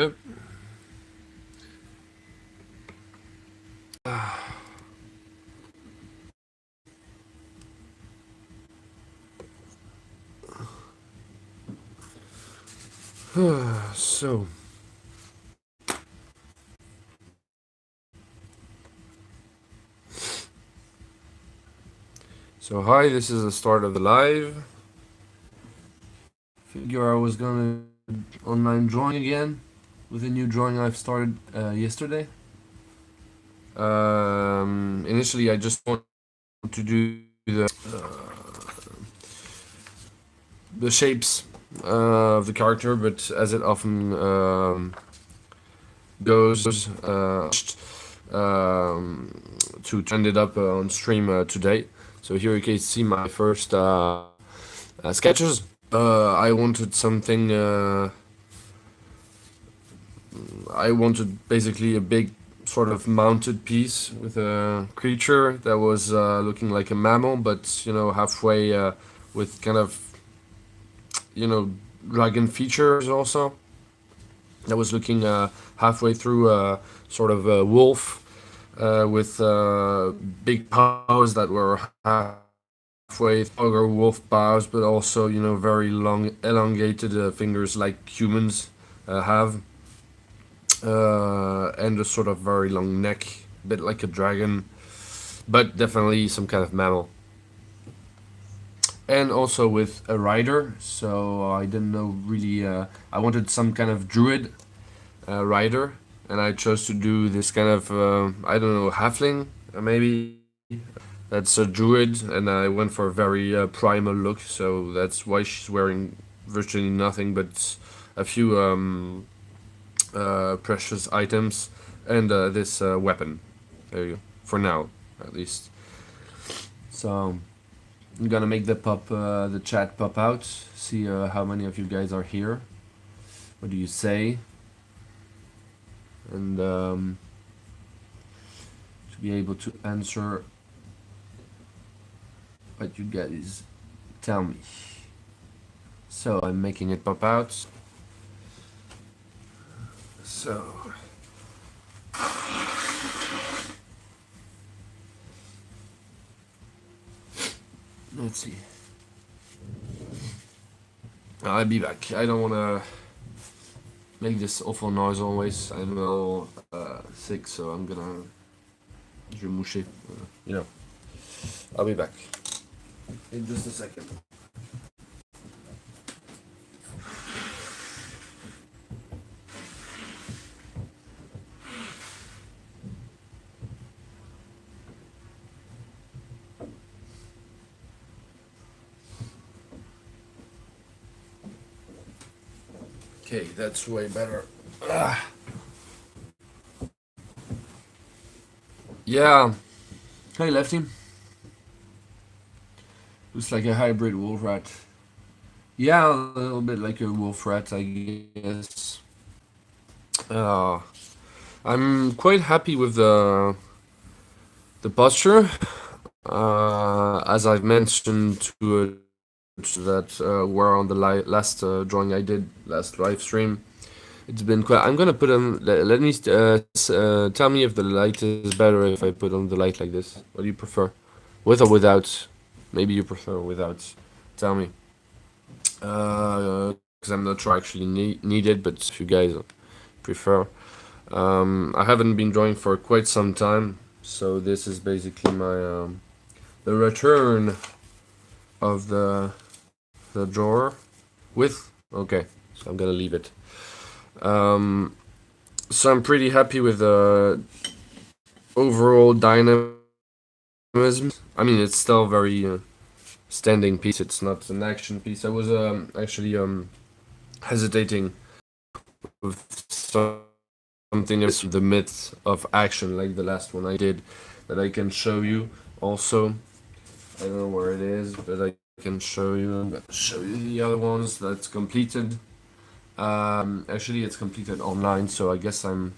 Yep. So, hi, this is the start of the live. Figure I was gonna online drawing again with a new drawing I've started yesterday. Initially, I just wanted to do the shapes of the character, but as it often goes, to end it up on stream today. So here you can see my first sketches. I wanted something. I wanted basically a big sort of mounted piece with a creature that was looking like a mammal, but halfway with kind of dragon features also. That was looking halfway through sort of a wolf with big paws that were halfway ogre wolf paws, but also very long, elongated fingers like humans have, and a sort of very long neck, a bit like a dragon, but definitely some kind of mammal. And also with a rider, so I didn't know really. I wanted some kind of druid rider, and I chose to do this kind of I don't know, halfling maybe. That's a druid, and I went for a very primal look, so that's why she's wearing virtually nothing but a few precious items and this weapon. There you go. For now, at least. So I'm gonna make the chat pop out. See how many of you guys are here. What do you say? And to be able to answer what you guys tell me. So I'm making it pop out. So let's see. I'll be back. I don't want to make this awful noise always. I'm a little sick, so I'm gonna. Je vais moucher. I'll be back in just a second. Okay, that's way better. Yeah. Hey, Lefty. Looks like a hybrid wolf rat. Yeah, a little bit like a wolf rat, I guess. I'm quite happy with the posture. As I've mentioned to that were on the last drawing I did last live stream. It's been quite. I'm gonna put on. Let me tell me if the light is better if I put on the light like this. What do you prefer, with or without? Maybe you prefer without. Tell me. Because I'm not sure I actually need it, but if you guys prefer. I haven't been drawing for quite some time, so this is basically my the return of the drawer with. Okay, so I'm gonna leave it. So I'm pretty happy with the overall dynamism. I mean, it's still very standing piece. It's not an action piece. I was actually hesitating with something that's the myth of action, like the last one I did, that I can show you also. I don't know where it is, but I can show you. I'm gonna show you the other ones that's completed. Actually, it's completed online, so I guess I'm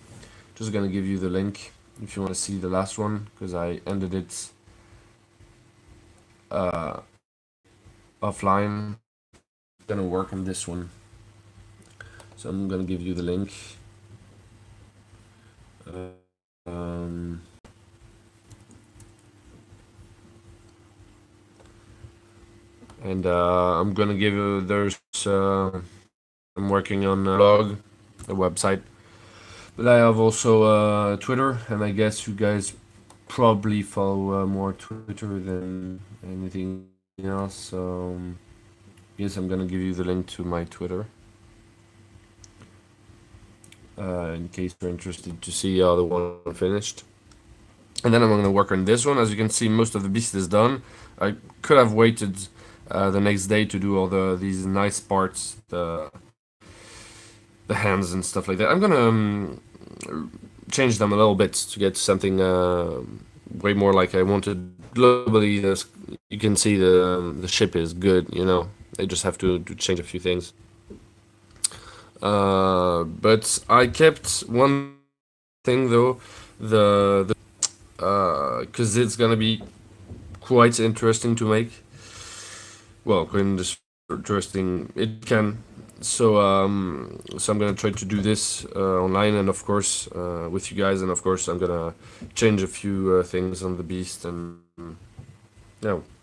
just gonna give you the link if you want to see the last one, because I ended it offline. It's gonna work on this one, so I'm gonna give you the link. Um, and I'm gonna give you there's I'm working on a blog, a website, but I have also Twitter, and I guess you guys probably follow more Twitter than anything else. So yes, I'm gonna give you the link to my Twitter in case you're interested to see how the one finished. And then I'm gonna work on this one. As you can see, most of the beast is done. I could have waited the next day to do all these nice parts, the hands and stuff like that. I'm gonna change them a little bit to get something way more like I wanted. Globally, you can see the ship is good. You know, I just have to change a few things. But I kept one thing though, the because it's gonna be quite interesting to make. Well, quite interesting. It can. So I'm gonna try to do this online, and of course with you guys, and of course I'm gonna change a few things on the beast, and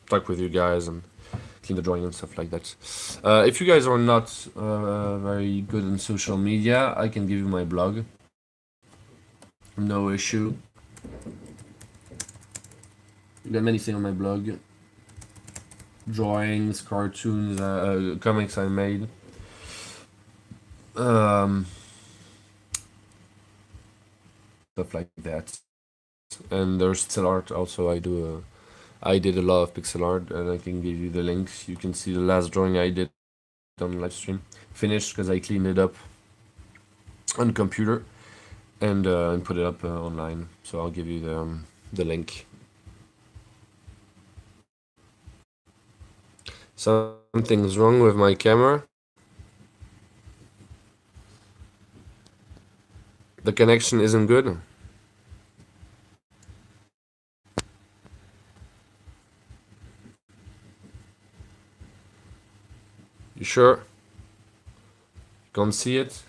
talk with you guys and clean the drawing and stuff like that. If you guys are not very good on social media, I can give you my blog. No issue. You got many things on my blog. Drawings, cartoons, comics I made. Stuff like that. And there's pixel art also. I did a lot of pixel art, and I can give you the links. You can see the last drawing I did on live stream. Finished because I cleaned it up on computer and put it up online. So I'll give you the link. Something's wrong with my camera. The connection isn't good. You sure? Can't see it?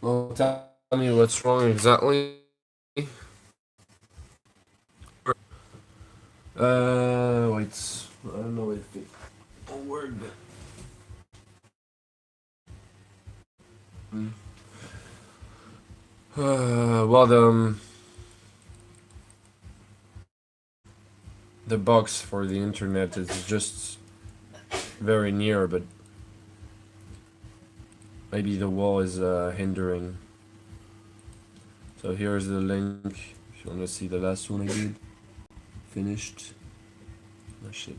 Well, tell me what's wrong exactly. Wait. I don't know if it will work. Well, the box for the internet is just very near, but maybe the wall is hindering. So here's the link if you want to see the last one I did. Finished. Oh shit.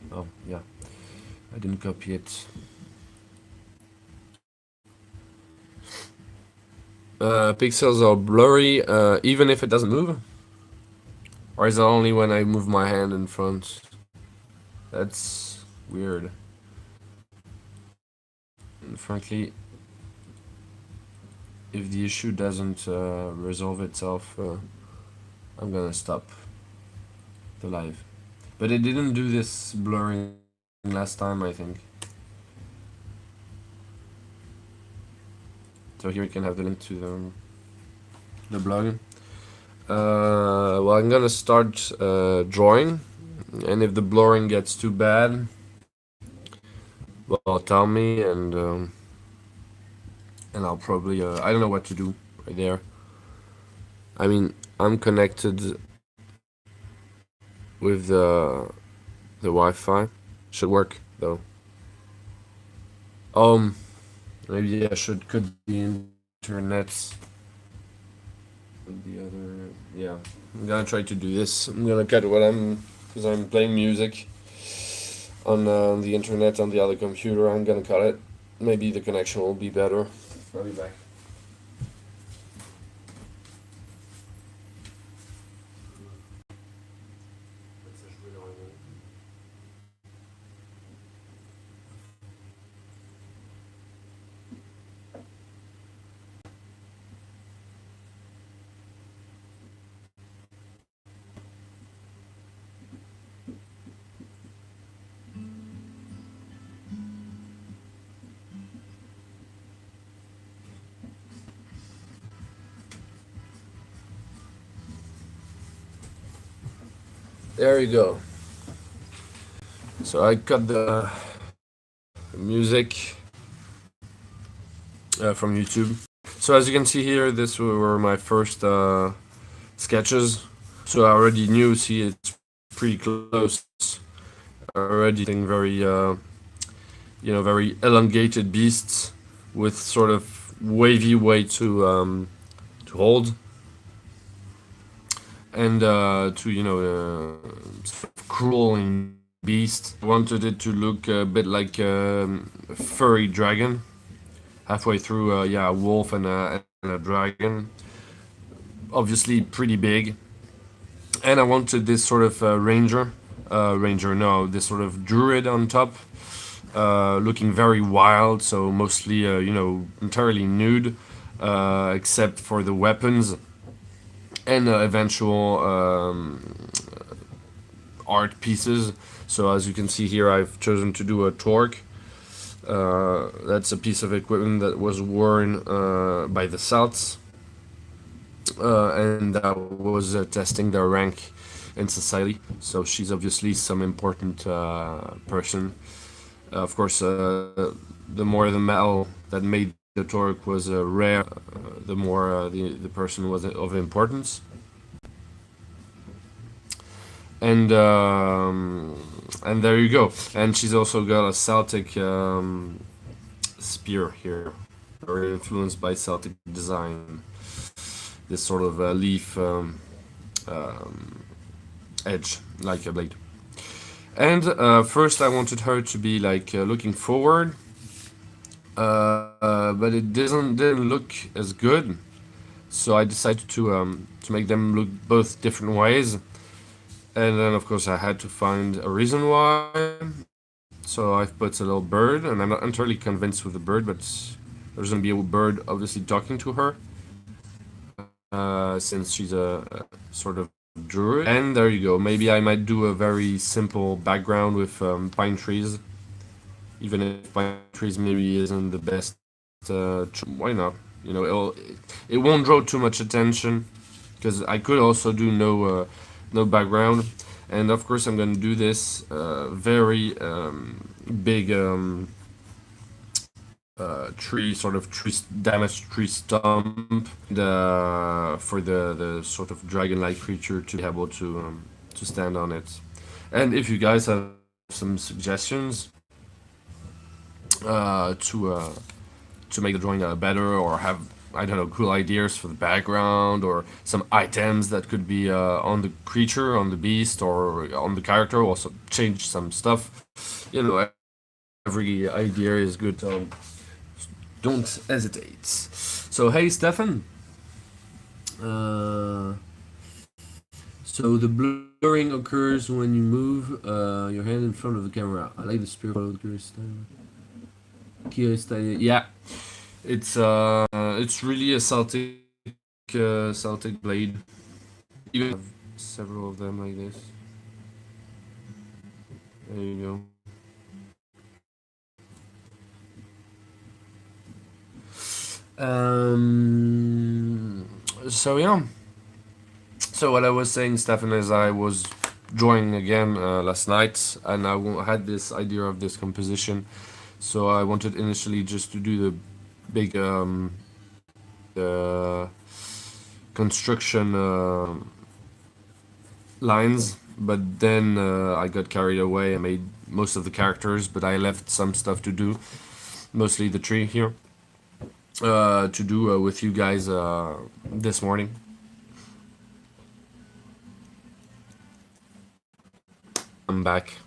Oh yeah, I didn't copy it. Pixels are blurry even if it doesn't move? Or is it only when I move my hand in front? That's weird. And frankly, if the issue doesn't resolve itself, I'm gonna stop the live. But it didn't do this blurring last time, I think. So here you can have the link to the blog. Well, I'm gonna start drawing, and if the blurring gets too bad, well, tell me, and I'll probably I don't know what to do right there. I mean, I'm connected with the Wi-Fi. Should work though. Maybe I should cut the internet. The other, yeah. I'm gonna try to do this. I'm gonna cut what because I'm playing music on the internet on the other computer. I'm gonna cut it. Maybe the connection will be better. I'll be back. There you go. So I cut the music from YouTube. So as you can see here, this were my first sketches. So I already knew, see, it's pretty close. Already thing very, very elongated beasts with sort of wavy way to hold and to crawling beast. I wanted it to look a bit like a furry dragon, halfway through a wolf and a dragon, obviously pretty big. And I wanted this sort of ranger, no, this sort of druid on top, looking very wild, so mostly entirely nude, except for the weapons and eventual art pieces. So as you can see here, I've chosen to do a torque. That's a piece of equipment that was worn by the Celts, and that was testing their rank in society. So she's obviously some important person. Of course, the more the metal that made the torque was rare, the more the person was of importance. And there you go. And she's also got a Celtic spear here, very influenced by Celtic design. This sort of leaf edge, like a blade. And first, I wanted her to be like looking forward, but it didn't look as good. So I decided to make them look both different ways. And then, of course, I had to find a reason why. So I've put a little bird, and I'm not entirely convinced with the bird, but there's gonna be a bird obviously talking to her, since she's a sort of druid. And there you go. Maybe I might do a very simple background with pine trees, even if pine trees maybe isn't the best. Why not? It won't draw too much attention, because I could also do no background. And of course, I'm going to do this very big damaged tree stump for the sort of dragon-like creature to be able to stand on it. And if you guys have some suggestions to make the drawing better, or have, I don't know, cool ideas for the background, or some items that could be on the creature, on the beast, or on the character, also change some stuff. Every idea is good, so don't hesitate. So, hey, Stefan. So the blurring occurs when you move your hand in front of the camera. I like the spirit of the curious style. Yeah, it's really a Celtic blade. Even have several of them like this. There you go. So yeah. So what I was saying, Stefan, is I was drawing again last night, and I had this idea of this composition. So I wanted initially just to do the big construction lines, but then I got carried away. I made most of the characters, but I left some stuff to do, mostly the tree here, to do with you guys this morning. I'm back.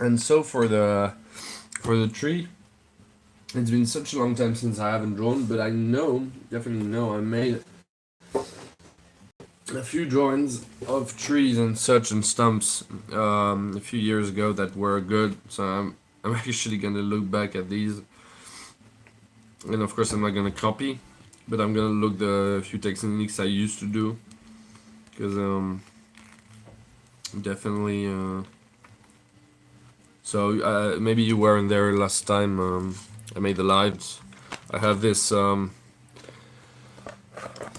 And so for the tree, it's been such a long time since I haven't drawn, but I definitely know, I made a few drawings of trees and such and stumps a few years ago that were good. So I'm actually gonna look back at these, and of course I'm not gonna copy, but I'm gonna look the few techniques I used to do, because definitely. So maybe you weren't there last time I made the lives. I have this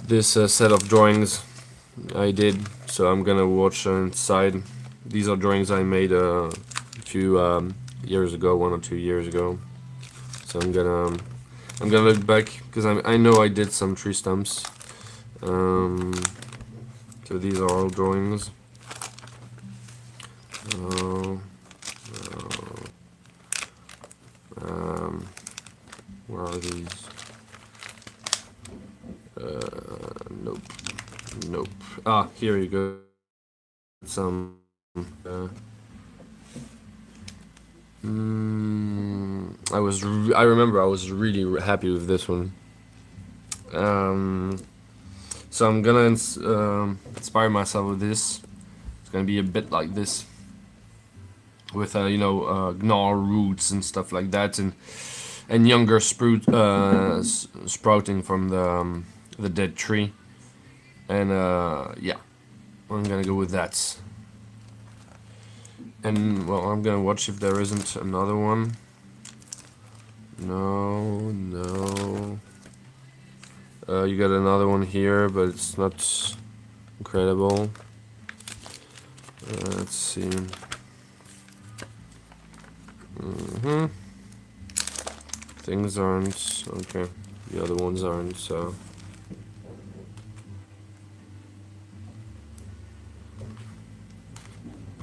this set of drawings I did, so I'm gonna watch inside. These are drawings I made a few years ago, 1 or 2 years ago. So I'm gonna look back because I know I did some tree stumps. So these are all drawings. Uh, where are these? Nope. Nope. Ah, here you go. Some. I remember I was really happy with this one. So I'm gonna inspire myself with this. It's gonna be a bit like this, with gnar roots and stuff like that, and younger sprouting from the dead tree, and yeah, I'm gonna go with that. And well, I'm gonna watch if there isn't another one. No. You got another one here, but it's not incredible. Let's see. Things aren't okay. The other ones aren't. So.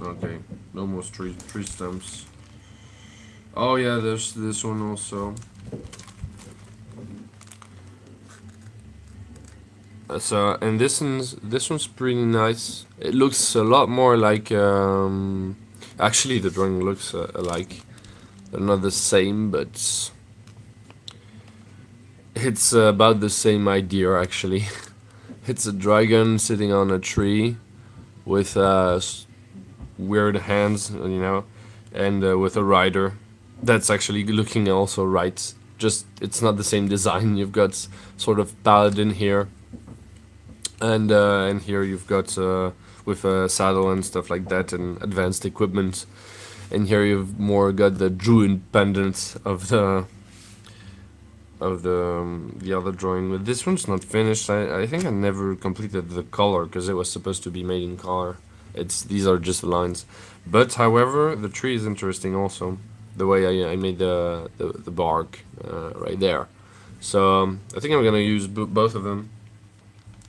Okay, no more tree stumps. Oh yeah, there's this one also. So and this one's pretty nice. It looks a lot more like actually the drawing looks alike. They're not the same, but it's about the same idea actually. It's a dragon sitting on a tree with weird hands, and with a rider that's actually looking also right. Just it's not the same design. You've got sort of paladin here, and here you've got with a saddle and stuff like that, and advanced equipment. And here you've more got the druid pendant of the other drawing. But this one's not finished. I think I never completed the color because it was supposed to be made in color. These are just lines. But however, the tree is interesting also. The way I made the bark right there. So I think I'm gonna use both of them.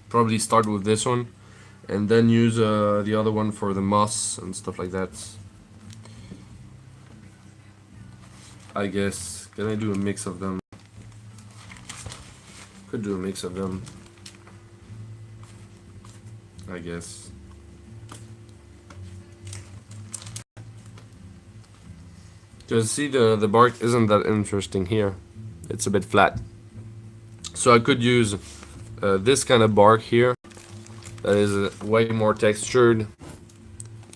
Probably start with this one, and then use the other one for the moss and stuff like that. I guess. Can I do a mix of them? Could do a mix of them. I guess. Because see, the bark isn't that interesting here. It's a bit flat. So I could use this kind of bark here. That is way more textured.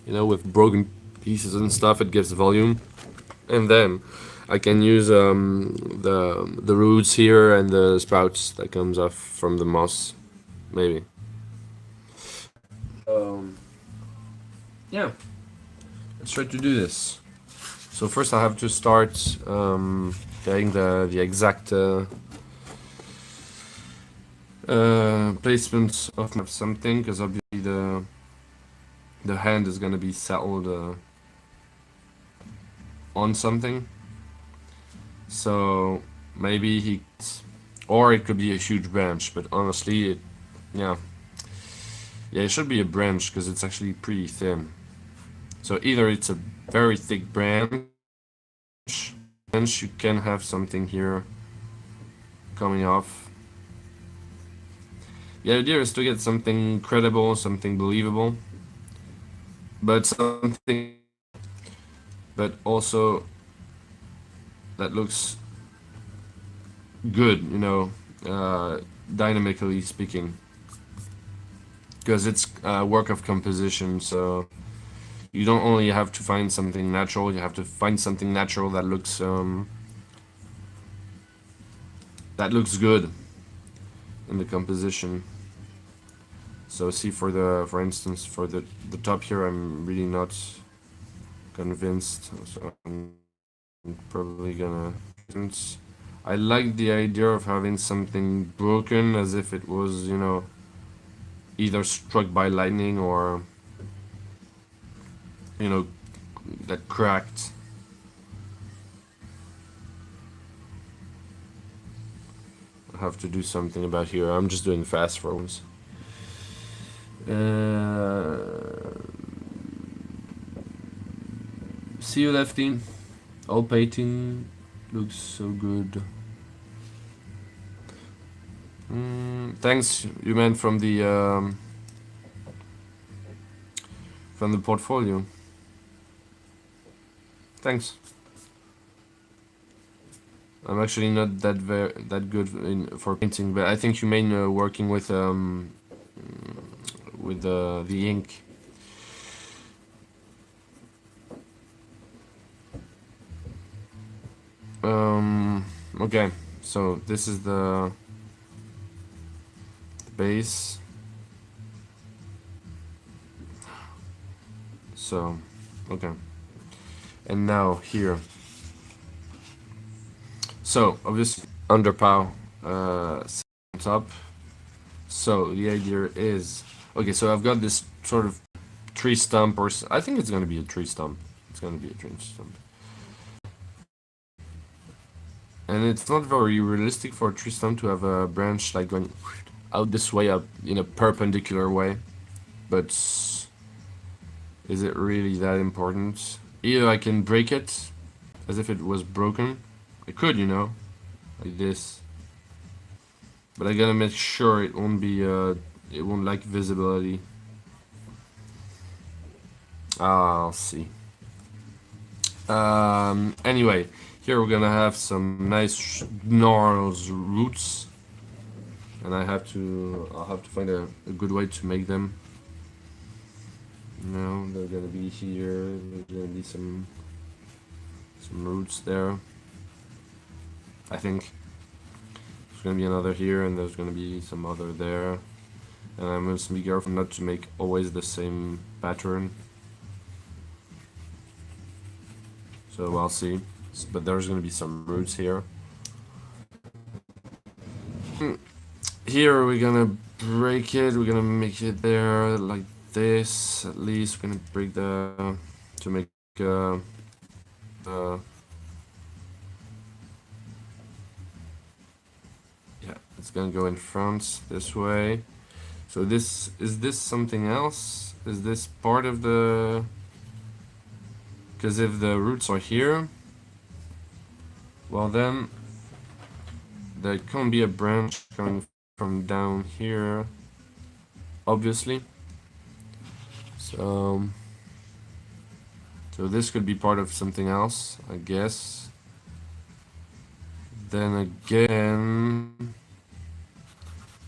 With broken pieces and stuff, it gives volume. And then I can use the roots here and the sprouts that comes off from the moss, maybe. Yeah, let's try to do this. So first I have to start getting the exact placement of something, because obviously the hand is gonna be settled on something. So maybe or it could be a huge branch, but honestly, yeah, it should be a branch because it's actually pretty thin. So either it's a very thick branch, you can have something here coming off. The idea is to get something credible, something believable, but also that looks good, dynamically speaking, because it's work of composition. So you don't only have to find something natural, you have to find something natural that looks good in the composition. So see, for instance, for the top here, I'm really not convinced. So I'm probably gonna. I like the idea of having something broken as if it was, you know, either struck by lightning or, you know, that cracked. I have to do something about here. I'm just doing fast roams. See you, Lefty. All painting looks so good. Thanks, you meant from the portfolio. Thanks. I'm actually not that good for painting, but I think you mean working with the ink. Okay, so this is the base. So, okay. And now here. So, obviously, underpow on top. So, the idea is... Okay, so I've got this sort of tree stump, or... I think it's going to be a tree stump. It's going to be a tree stump. And it's not very realistic for a tree stump to have a branch like going out this way, up in a perpendicular way. But is it really that important? Either I can break it as if it was broken. I could, you know, like this. But I gotta make sure it won't be, it won't lack visibility. I'll see. Anyway, here we're gonna have some nice gnarls roots. And I'll have to find a good way to make them. No, they're gonna be here. There's gonna be some roots there. I think there's gonna be another here, and there's gonna be some other there. And I must be careful not to make always the same pattern. So I'll see. But there's gonna be some roots here. Here we're gonna break it. We're gonna make it there like this. At least we're gonna break the to make yeah, it's gonna go in front this way. So this something else? Is this part of the? Because if the roots are here, well then there can't be a branch coming from down here, obviously. So this could be part of something else, I guess. Then again,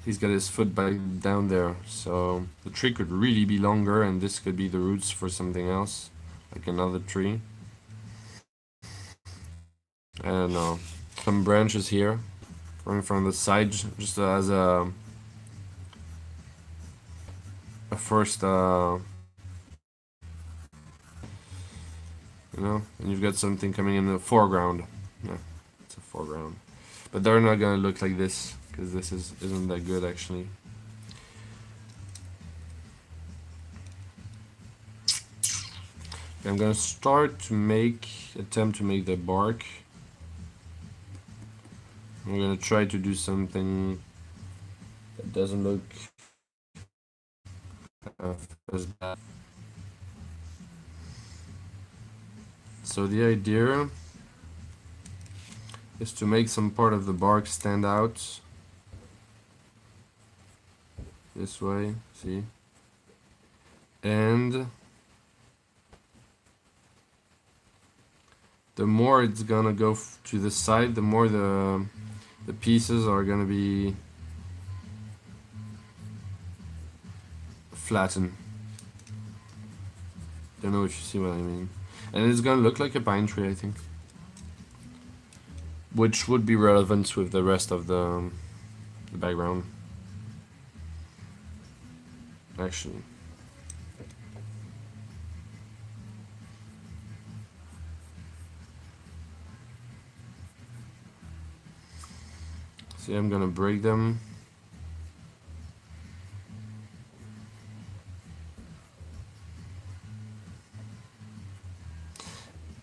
he's got his foot back down there, so the tree could really be longer, and this could be the roots for something else, like another tree. I don't know. Some branches here, coming from the side, just as a first, you know, and you've got something coming in the foreground. Yeah, it's a foreground, but they're not gonna look like this because this isn't that good actually. I'm gonna start to attempt to make the bark. I'm gonna try to do something that doesn't look as bad. So the idea is to make some part of the bark stand out this way, see? And the more it's gonna go to the side, the more the pieces are gonna be flattened. Don't know if you see what I mean. And it's gonna look like a pine tree, I think. Which would be relevant with the rest of the background. Actually. See, I'm gonna break them.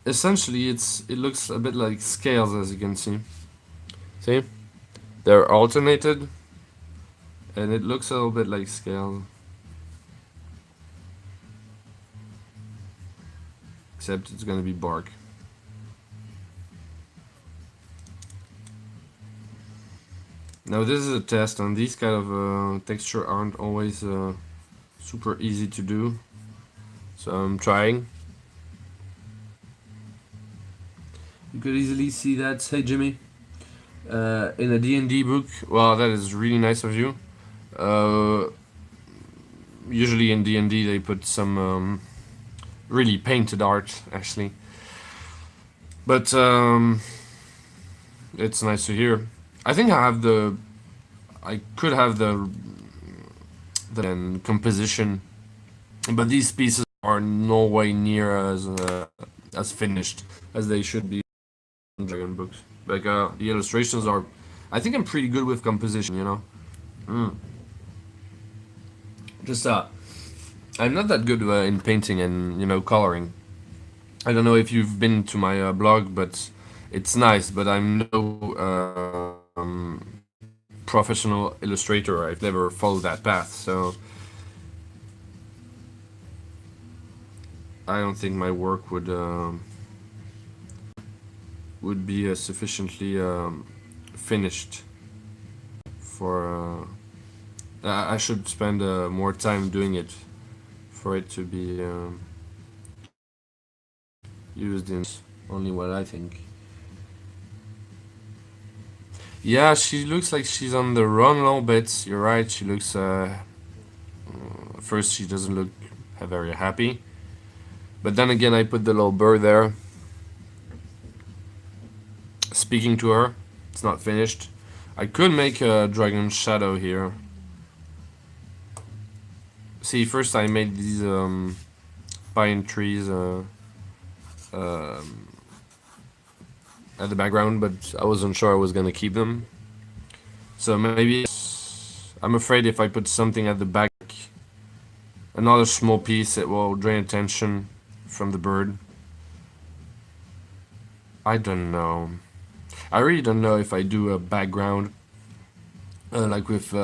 Essentially, it looks a bit like scales, as you can see. See, they're alternated, and it looks a little bit like scales, except it's gonna be bark. Now this is a test, and these kind of texture aren't always super easy to do, so I'm trying. You could easily see that. Hey Jimmy, in a D&D book. Well, that is really nice of you. Usually in D&D they put some really painted art, actually, but it's nice to hear. I think I could have the composition, but these pieces are no way near as finished as they should be in dragon books. Like the illustrations are, I think I'm pretty good with composition, you know. Mm. Just I'm not that good in painting and coloring. I don't know if you've been to my blog, but it's nice. But I'm no professional illustrator. I've never followed that path, so I don't think my work would be sufficiently finished for. I should spend more time doing it for it to be used in only what I think. Yeah, she looks like she's on the run a little bit. You're right. She looks. First, she doesn't look very happy, but then again, I put the little bird there, speaking to her. It's not finished. I could make a dragon shadow here. See, first I made these pine trees at the background, but I wasn't sure I was gonna keep them. So maybe I'm afraid if I put something at the back, another small piece, it will drain attention from the bird. I don't know. I really don't know if I do a background like with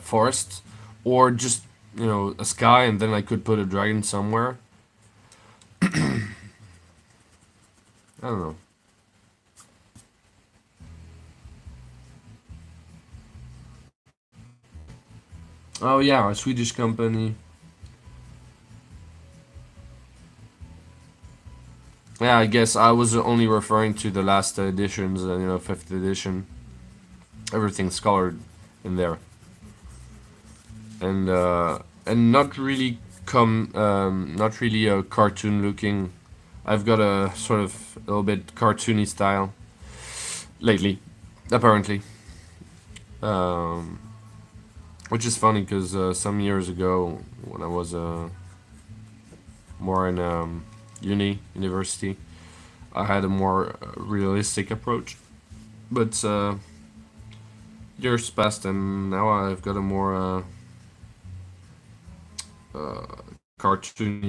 forest, or just a sky, and then I could put a dragon somewhere. I don't know. Oh yeah, a Swedish company. Yeah, I guess I was only referring to the last editions, fifth edition. Everything's colored in there, and not really not really a cartoon looking. I've got a sort of a little bit cartoony style lately, apparently. Um, which is funny because some years ago, when I was more in university, I had a more realistic approach. But years passed, and now I've got a more cartoony